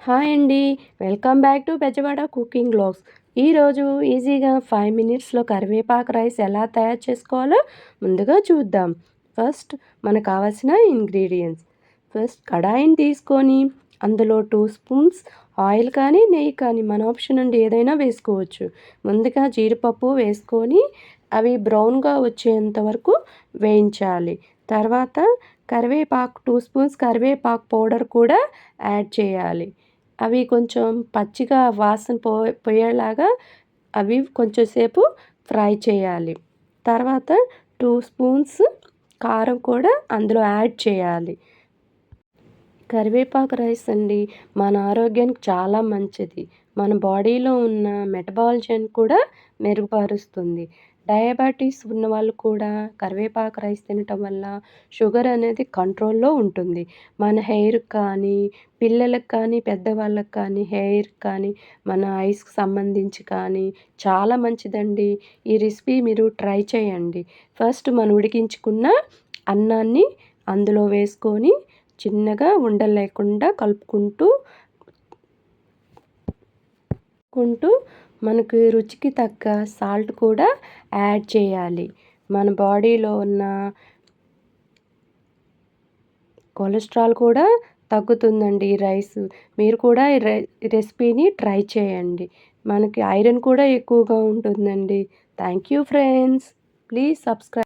Hi అండి. Welcome back to Bezawada cooking vlogs. ఈరోజు ఈజీగా 5 మినిట్స్‌లో కరివేపాకు రైస్ ఎలా తయారు చేసుకోవాలో ముందుగా చూద్దాం. ఫస్ట్ మనకు కావాల్సిన ఇంగ్రీడియంట్స్. ఫస్ట్ కడాయిని తీసుకొని అందులో 2 స్పూన్స్ ఆయిల్ కానీ, నెయ్యి కానీ మన ఆప్షన్ అండి, ఏదైనా వేసుకోవచ్చు. ముందుగా జీడిపప్పు వేసుకొని అవి బ్రౌన్‌గా వచ్చేంత వరకు వేయించాలి. తర్వాత కరివేపాకు 2 స్పూన్స్ కరివేపాకు పౌడర్ కూడా యాడ్ చేయాలి. అవి కొంచెం పచ్చిగా వాసన పోయేలాగా అవి కొంచెం సేపు ఫ్రై చేయాలి. తర్వాత 2 స్పూన్స్ కారం కూడా అందులో యాడ్ చేయాలి. కరివేపాకు రైస్ అండి మన ఆరోగ్యానికి చాలా మంచిది. మన బాడీలో ఉన్న మెటబాలిజంని కూడా మెరుగుపరుస్తుంది. డయాబెటీస్ ఉన్నవాళ్ళు కూడా కరివేపాకు రైస్ తినటం వల్ల షుగర్ అనేది కంట్రోల్‌లో ఉంటుంది. మన హెయిర్‌కి కానీ, పిల్లలకి కానీ, పెద్దవాళ్ళకి కానీ, హెయిర్‌కి కానీ, మన ఐస్‌కి సంబంధించి కానీ చాలా మంచిదండి. ఈ రెసిపీ మీరు ట్రై చేయండి. ఫస్ట్ మనం ఉడికించుకున్న అన్నాన్ని అందులో వేసుకొని చిన్నగా ఉండలు లేకుండా కలుపుకుంటూ మనకు రుచికి తగ్గ సాల్ట్ కూడా యాడ్ చేయాలి. మన బాడీలో ఉన్న కొలెస్ట్రాల్ కూడా తగ్గుతుందండి ఈ రైస్. మీరు కూడా ఈ రెసిపీని ట్రై చేయండి. మనకి ఐరన్ కూడా ఎక్కువగా ఉంటుందండి. Thank you friends. Please subscribe.